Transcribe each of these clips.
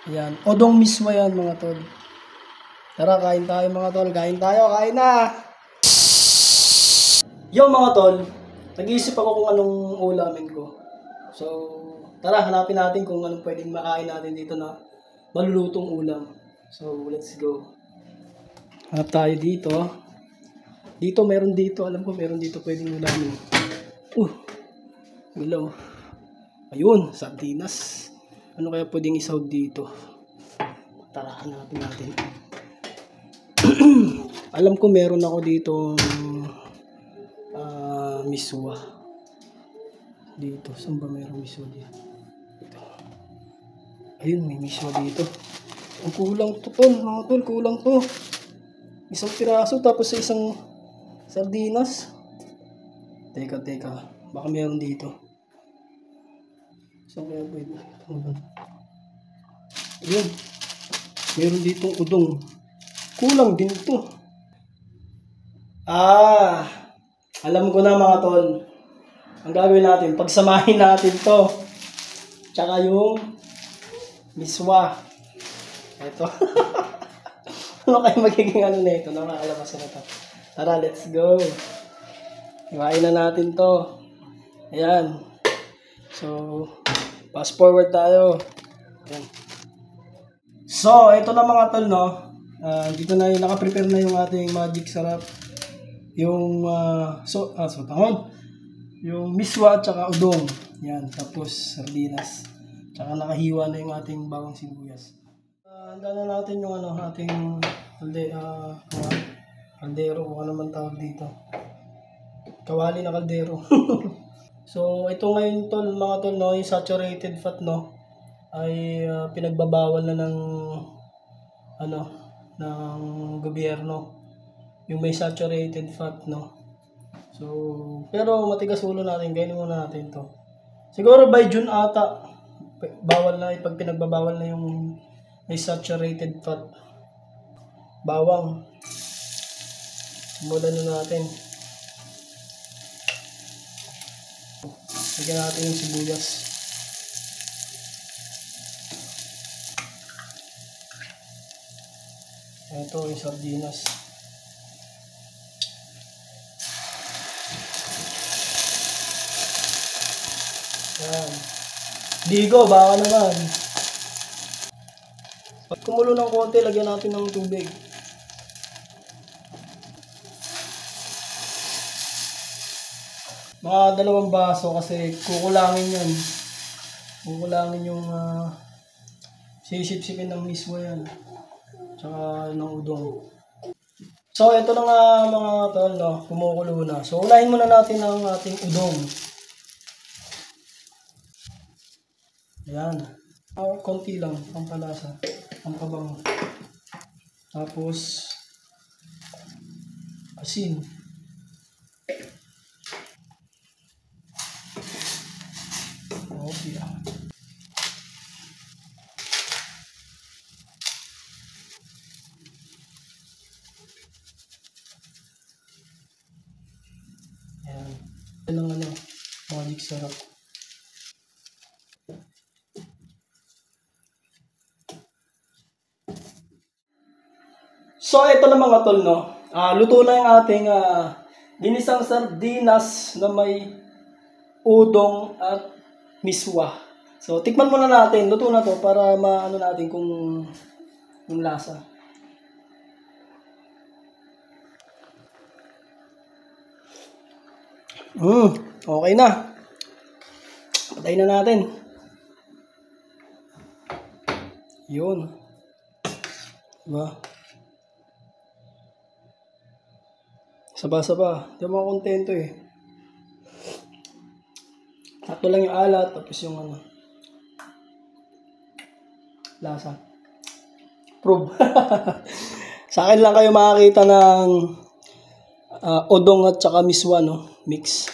Ayan. Odong miswa yan mga tol. Tara, kain tayo mga tol. Kain tayo. Kain na! Yo mga tol. Nag-iisip ako kung anong ulamin ko. So, tara, hanapin natin kung anong pwedeng makain natin dito na malulutong ulam. So, let's go. Hanap tayo dito. Dito, meron dito. Alam ko meron dito pwedeng ulamin. Gulaw. Ayun, sardinas. Ano kaya pwedeng isahog dito? Tara, hanapin natin. Alam ko meron ako dito miswa. Dito, saan ba meron miswa dito? Ayun, may miswa dito. Ang kulang to, tol. Mga tol, kulang to. Isang piraso tapos sa isang sardinas. Teka. Baka meron dito. Saan kaya pwede? Ayun. Meron ditong udong. Kulang din to. Alam ko na mga tol. Ang gagawin natin, pagsamahin natin to. Tsaka yung miswa. Ito. Ano kayo magiging ano na ito? Nakakalabas na ito. Tara, let's go. Iwain na natin to. Ayan. So, fast forward tayo. Ayan. So, ito na mga tol, no? Dito na yung nakaprepare na yung ating magic sarap. Yung yung miswa at saka udong. Yan, tapos sardinas. Tsaka nakahiwa na yung ating bawang sibuyas. Handa na natin yung ating kaldero, kung ano man tawag dito. Kawali na kaldero. So, ito ngayon tol, mga tol, no, yung saturated fat, no, ay pinagbabawal na ng ng gobyerno. Yung may saturated fat, no. So, pero matigas ulo natin, kainin muna natin to. Siguro by June ata, bawal na, pag pinagbabawal na yung may saturated fat. Bawang. Simulan na natin. Lagyan natin yung sibuyas. Ito yung sardinas. Yan. Digo, baka naman. Pag kumulo ng konti, lagyan natin ng tubig. Mga 2 baso kasi kukulangin yan. Kukulangin yung sisip-sipin ng miswa yan. Tsaka ng udong. So, ito na nga mga tol, no, kumukulo na. So, unahin muna natin ang ating udong. Ayan. Konti lang, pampalasa, pampabango. Tapos, asin. Okay. Ayan. Yan ang magic sarap. So, ito na mga tol, no. Luto na yung ating ginisang sardinas na may udong at miswa. So, tikman muna natin. Luto na to para maano natin kung yung lasa. Okay na. Patayin na natin. Yun. Diba? Saba-saba. Di mo kontento eh. Sakto lang yung alat, tapos yung lasa. Prove. Sa akin lang kayo makakita ng odong at saka miswa, no? Mix.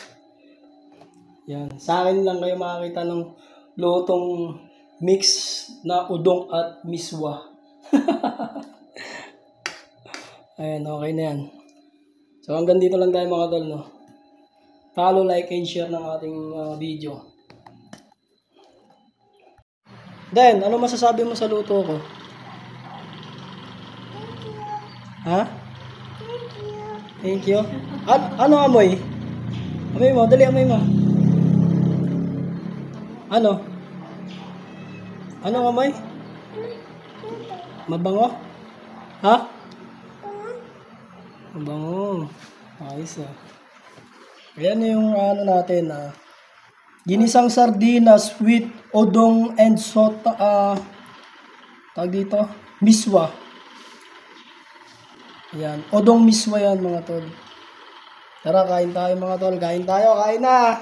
Yan. Sa akin lang kayo makakita ng lutong mix na udong at miswa. Ayan, okay na yan. So, hanggang dito lang tayo mga tol, no? Follow, like, and share ng ating video. Then, ano masasabi mo sa luto ko? Ha? Thank you. Ano amoy? Amoy mo, dali amoy mo. Ano? Ano amoy? Mabango? Ha? Mabango. Ayos ah. Ayan na yung ano natin ginisang sardinas with odong and tawag dito, miswa. Ayan, odong miswa yan mga tol. Tara, kain tayo mga tol. Kain tayo, kain na!